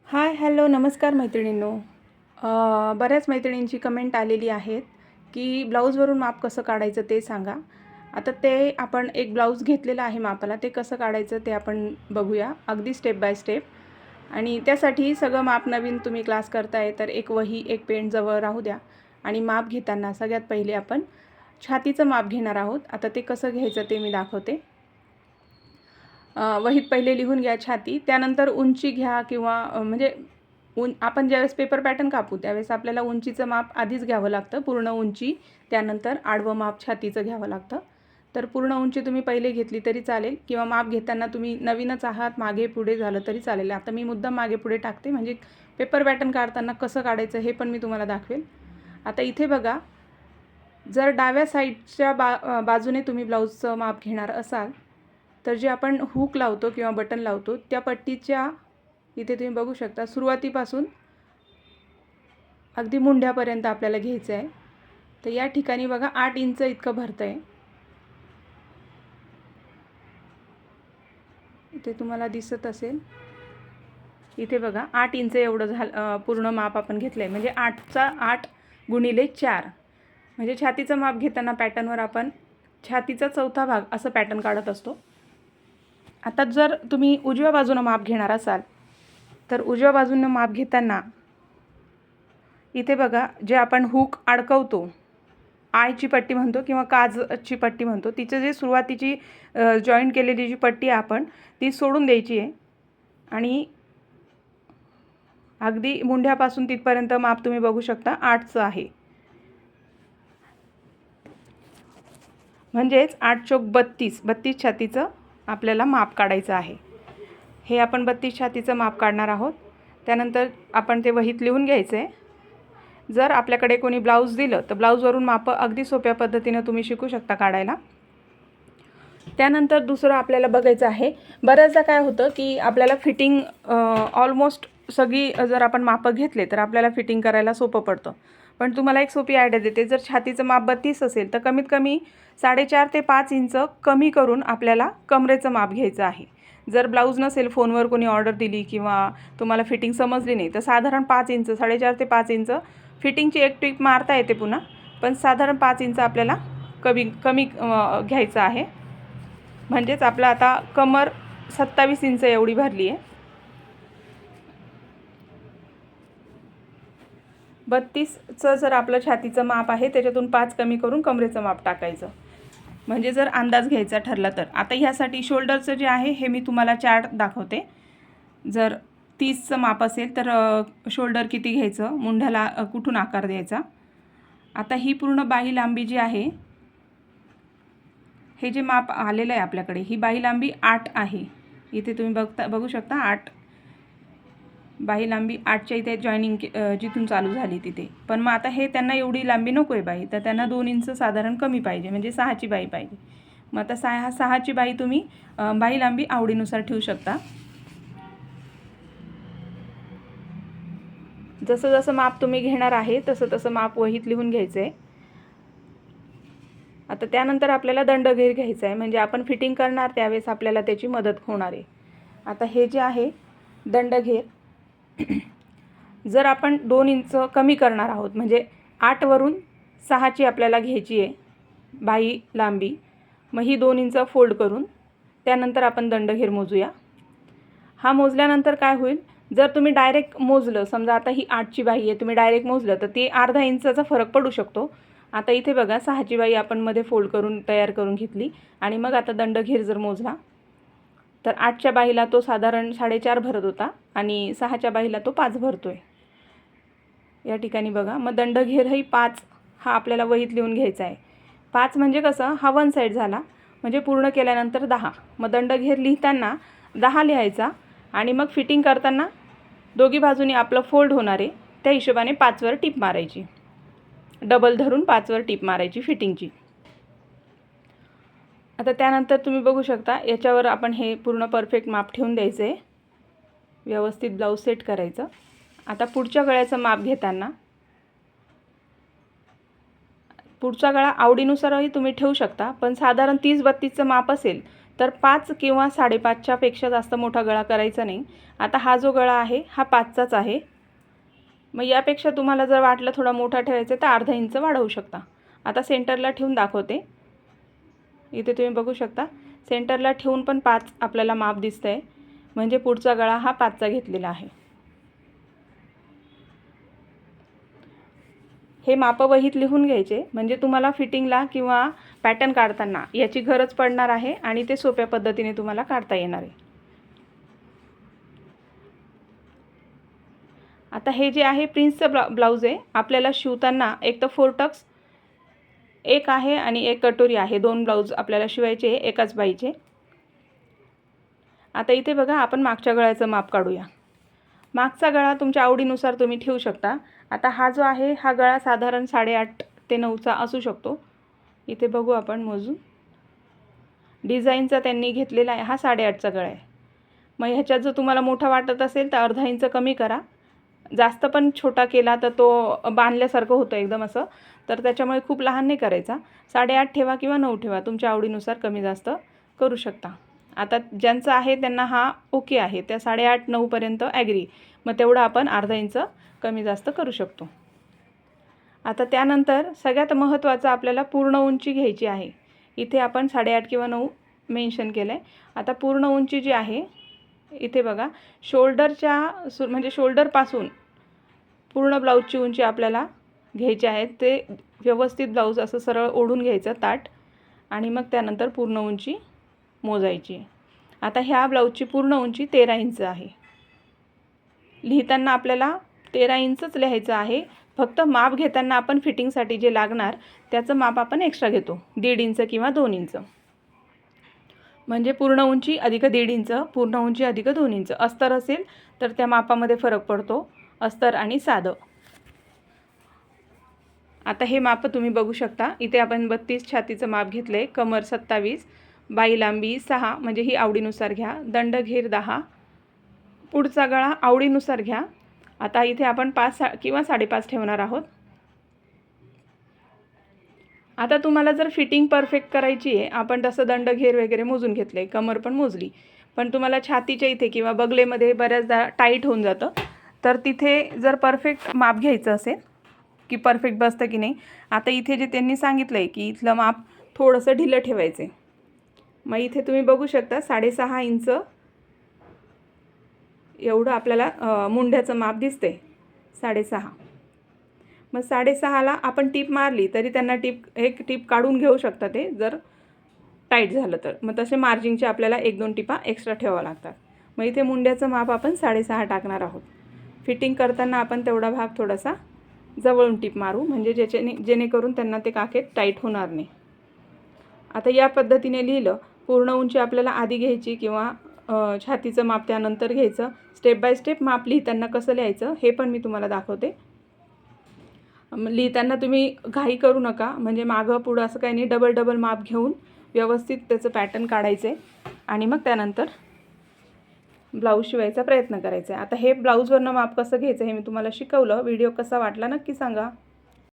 हाय, hello, नमस्कार मैत्रिणींनो. बऱ्याच मैत्रिणींची कमेंट आलेली आहेत की ब्लाऊजवरून माप कसं काढायचं ते सांगा. आता ते आपण एक ब्लाऊज घेतलेला आहे मापाला, ते कसं काढायचं ते आपण बघूया अगदी स्टेप बाय स्टेप. आणि त्यासाठी सगळं माप नवीन तुम्ही क्लास करताय तर एक वही एक पेन जवळ राहू द्या. आणि माप घेताना सगळ्यात पहिले आपण छातीचं माप घेणार आहोत. आता ते कसं घ्यायचं ते मी दाखवते. वहीत पहिले लिहून घ्या छाती, त्यानंतर उंची घ्या किंवा म्हणजे आपण ज्यावेळेस पेपर पॅटर्न कापू त्यावेळेस आपल्याला उंचीचं माप आधीच घ्यावं लागतं, पूर्ण उंची. त्यानंतर आडवं माप छातीचं घ्यावं लागतं. तर पूर्ण उंची तुम्ही पहिले घेतली तरी चालेल किंवा माप घेताना तुम्ही नवीनच आहात मागे पुढे झालं तरी चालेल. आता मी मुद्दाम मागे पुढे टाकते म्हणजे पेपर पॅटर्न काढताना कसं काढायचं हे पण मी तुम्हाला दाखवेल. आता इथे बघा, जर डाव्या साईडच्या बाजूने तुम्ही ब्लाऊजचं माप घेणार असाल तर जे आपण हुक लावतो किंवा बटन लावतो त्या पट्टीच्या इथे तुम्ही बघू शकता सुरुवातीपासून अगदी मुंड्यापर्यंत आपल्याला घ्यायचं आहे. तर या ठिकाणी बघा 8 इंच इतकं भरतं आहे. इथे तुम्हाला दिसत असेल, इथे बघा 8 इंच एवढं झालं पूर्ण माप आपण घेतलं आहे. म्हणजे 8चा 8 गुणिले 4 म्हणजे छातीचं माप घेताना पॅटर्नवर आपण छातीचा चौथा भाग असं पॅटर्न काढत असतो. आता जर तुम्ही उजव्या बाजूनं माप घेणार असाल तर उजव्या बाजूनं माप घेताना इथे बघा, जे आपण हुक अडकवतो, आयची पट्टी म्हणतो किंवा काजची पट्टी म्हणतो, तिचं जे सुरुवातीची जॉईंट केलेली जी पट्टी आहे आपण ती सोडून द्यायची आहे. आणि अगदी मुंढ्यापासून तिथपर्यंत माप तुम्ही बघू शकता 8चं आहे. म्हणजेच 8 चौक 32 छातीचं आपल्याला माप काढायचं आहे. हे आपण 32 छातीचं माप काढणार आहोत. त्यानंतर आपण ते वहीत लिहून घ्यायचं आहे. जर आपल्याकडे कोणी ब्लाऊज दिलं तर ब्लाऊजवरून मापं अगदी सोप्या पद्धतीनं तुम्ही शिकू शकता काढायला. त्यानंतर दुसरं आपल्याला बघायचं आहे, बऱ्याचदा काय होतं की आपल्याला फिटिंग ऑलमोस्ट सगळी जर आपण मापं घेतले तर आपल्याला फिटिंग करायला सोपं पडतं. पण तुम्हाला एक सोपी आयडिया देते. जर छातीचं माप 32 असेल तर कमीत कमी 4.5 ते 5 इंच कमी करून आपल्याला कमरेचं माप घ्यायचं आहे. जर ब्लाऊज नसेल, फोनवर कोणी ऑर्डर दिली किंवा तुम्हाला फिटिंग समजली नाही तर साधारण 5 इंच 4.5 ते 5 इंच फिटिंगची एक टिप मारता येते पुन्हा, पण साधारण 5 इंच आपल्याला कमी घ्यायचं आहे. म्हणजेच आपलं आता कमर 27 इंच एवढी भरली आहे. 32चं जर आपलं छातीचं माप आहे त्याच्यातून 5 कमी करून कमरेचं माप टाकायचं, म्हणजे जर अंदाज घ्यायचा ठरला तर. आता ह्यासाठी शोल्डरचं जे आहे हे मी तुम्हाला चार्ट दाखवते. जर 30चं माप असेल तर शोल्डर किती घ्यायचं, मुंढ्याला कुठून आकार द्यायचा. आता ही पूर्ण बाही लांबी जी आहे, हे जे माप आलेलं आहे आपल्याकडे, ही बाही लांबी 8 आहे. इथे तुम्ही बघू शकता 8 बाही लांबी 8च्या इथे जॉईनिंग जिथून चालू झाली तिथे. पण मग आता हे त्यांना एवढी लांबी नको आहे बाही, तर त्यांना 2 इंच साधारण कमी पाहिजे, म्हणजे 6ची बाही पाहिजे. मग आता 6ची बाही तुम्ही बाही लांबी आवडीनुसार ठेवू शकता. जसं जसं माप तुम्ही घेणार आहे तसं तसं माप वहीत लिहून घ्यायचं आहे. आता त्यानंतर आपल्याला दंडघेर घ्यायचा आहे, म्हणजे आपण फिटिंग करणार त्यावेळेस आपल्याला त्याची मदत होणार आहे. आता हे जे आहे दंडघेर, जर आपण 2 इंच कमी करणार आहोत म्हणजे 8 वरून 6ची आपल्याला घ्यायची आहे बाही लांबी, मग ही 2 इंच फोल्ड करून त्यानंतर आपण दंडघेर मोजूया. हा मोजल्यानंतर काय होईल, जर तुम्ही डायरेक्ट मोजलं, समजा आता ही 8ची बाही आहे, तुम्ही डायरेक्ट मोजलं तर ते अर्धा इंचाचा फरक पडू शकतो. आता इथे बघा 6ची बाही आपण मध्ये फोल्ड करून तयार करून घेतली आणि मग आता दंडघेर जर मोजला तर 8च्या बाहीला तो साधारण 4.5 भरत होता आणि 6च्या बाहीला तो 5 भरतोय. या ठिकाणी बघा, मग दंडघेरही 5 हा आपल्याला वहीत लिहून घ्यायचा आहे. 5 म्हणजे कसं, हा 1 साईड झाला, म्हणजे पूर्ण केल्यानंतर 10. मग दंडघेर लिहिताना 10 लिहायचा आणि मग फिटिंग करताना दोघी बाजूनी आपलं फोल्ड होणार आहे त्या हिशोबाने 5वर टिप मारायची, डबल धरून 5वर टिप मारायची फिटिंगची. आता त्यानंतर तुम्ही बघू शकता याच्यावर आपण हे पूर्ण परफेक्ट माप ठेवून द्यायचं आहे, व्यवस्थित ब्लाऊज सेट करायचं. आता पुढच्या गळ्याचं माप घेताना पुढचा गळा आवडीनुसारही तुम्ही ठेवू शकता, पण साधारण 30-32चं माप असेल तर 5 किंवा 5.5च्या पेक्षा जास्त मोठा गळा करायचा नाही. आता हा जो गळा आहे हा 5चाच आहे. मग यापेक्षा तुम्हाला जर वाटलं थोडा मोठा ठेवायचा तर अर्धा इंच वाढवू शकता. आता सेंटरला ठेवून दाखवते. इथे तुम्ही बघू शकता सेंटरला ठेवून पण 5 आपल्याला माप दिसतंय, म्हणजे पुढचा गळा हा 5चा घेतलेला आहे. हे माप वहीत लिहून घ्यायचे, म्हणजे तुम्हाला फिटिंगला किंवा पॅटर्न काढताना याची गरज पडणार आहे आणि ते सोप्या पद्धतीने तुम्हाला काढता येणार आहे. आता हे जे आहे प्रिन्सचं ब्लाऊज आहे. आपल्याला शिवताना एक तर 4 टक्स एक आहे आणि एक कटोरी आहे. 2 ब्लाऊज आपल्याला शिवायचे एकाच बाईचे. आता इथे बघा आपण मागच्या गळ्याचं माप काढूया. मागचा गळा तुमच्या आवडीनुसार तुम्ही ठेवू शकता. आता हा जो आहे हा गळा साधारण 8.5 ते 9चा असू शकतो. इथे बघू आपण मोजून. डिझाईनचा त्यांनी घेतलेला आहे हा 8.5चा गळा आहे. मग ह्याच्यात जर तुम्हाला मोठा वाटत असेल तर अर्धा इंच कमी करा. जास्त पण छोटा केला तर तो बांधल्यासारखं होतं एकदम असं, तर त्याच्यामुळे खूप लहान नाही करायचा. 8.5 ठेवा किंवा 9 ठेवा, तुमच्या आवडीनुसार कमी जास्त करू शकता. आता ज्यांचं आहे त्यांना हा ओके आहे, त्या 8.5-9 पर्यंत ॲग्री. मग तेवढं आपण अर्धा इंच कमी जास्त करू शकतो. आता त्यानंतर सगळ्यात महत्त्वाचं आपल्याला पूर्ण उंची घ्यायची आहे. इथे आपण 8.5 किंवा 9 मेन्शन केलं आहे. आता पूर्ण उंची जी आहे इथे बघा शोल्डरच्या म्हणजे शोल्डरपासून पूर्ण ब्लाऊजची उंची आपल्याला घ्यायची आहे. ते व्यवस्थित ब्लाऊज असं सरळ ओढून घ्यायचं ताट आणि मग त्यानंतर पूर्ण उंची मोजायची. आता ह्या ब्लाऊजची पूर्ण उंची 13 इंच आहे. लिहिताना आपल्याला 13 इंचच लिहायचं आहे. फक्त माप घेताना आपण फिटिंगसाठी जे लागणार त्याचं माप आपण एक्स्ट्रा घेतो, 1.5 इंच किंवा 2 इंच. म्हणजे पूर्ण उंची अधिक 1.5 इंच, पूर्ण उंची अधिक 2 इंच. अस्तर असेल तर त्या मापामध्ये फरक पडतो, अस्तर आणि साधं. आता हे माप तुम्ही बघू शकता. इथे आपण 32 छातीचं माप घेतलं आहे. कमर 27, बाई लांबी 6, म्हणजे ही आवडीनुसार घ्या. दंड घेर 10, पुढचा गळा आवडीनुसार घ्या. आता इथे आपण 5 किंवा 5.5 ठेवणार आहोत. आता तुम्हाला जर फिटिंग परफेक्ट करायची आहे, आपण तसं दंड घेर वगैरे मोजून घेतलं आहे, कमर पण मोजली, पण तुम्हाला छातीच्या इथे किंवा बगलेमध्ये बऱ्याचदा टाईट होऊन जातं, तर तिथे जर परफेक्ट माप घ्यायचं असेल की परफेक्ट बसतं की नाही. आता इथे जे त्यांनी सांगितलं आहे की इथलं माप थोडंसं ढिलं ठेवायचं आहे. मग इथे तुम्ही बघू शकता 6.5 इंच एवढं आपल्याला मुंड्याचं माप दिसतंय, 6.5. मग 6.5ला आपण टीप मारली तरी त्यांना एक टीप काढून घेऊ शकता ते जर टाईट झालं तर. मग तसे मार्जिंगचे आपल्याला 1-2 टिपा एक्स्ट्रा ठेवावं लागतात. मग इथे मुंड्याचं माप आपण 6.5 टाकणार आहोत. फिटिंग करताना आपण तेवढा भाग थोडासा जवळून टिप मारू, म्हणजे जेणेकरून त्यांना ते काखेत टाईट होणार नाही. आता या पद्धतीने लिहिलं. पूर्ण उंची आपल्याला आधी घ्यायची किंवा छातीचं माप त्यानंतर घ्यायचं. स्टेप बाय स्टेप माप लिहिताना कसं लिहायचं हे पण मी तुम्हाला दाखवते. लिहिताना तुम्ही घाई करू नका, म्हणजे मागं पुढं असं काही नाही, डबल माप घेऊन व्यवस्थित त्याचं पॅटर्न काढायचं आहे आणि मग त्यानंतर ब्लाऊज शिवायचा प्रयत्न करायचा आहे. आता हे ब्लाऊजवरनं माप कसं घ्यायचं हे मी तुम्हाला शिकवलं. व्हिडिओ कसा वाटला नक्की सांगा.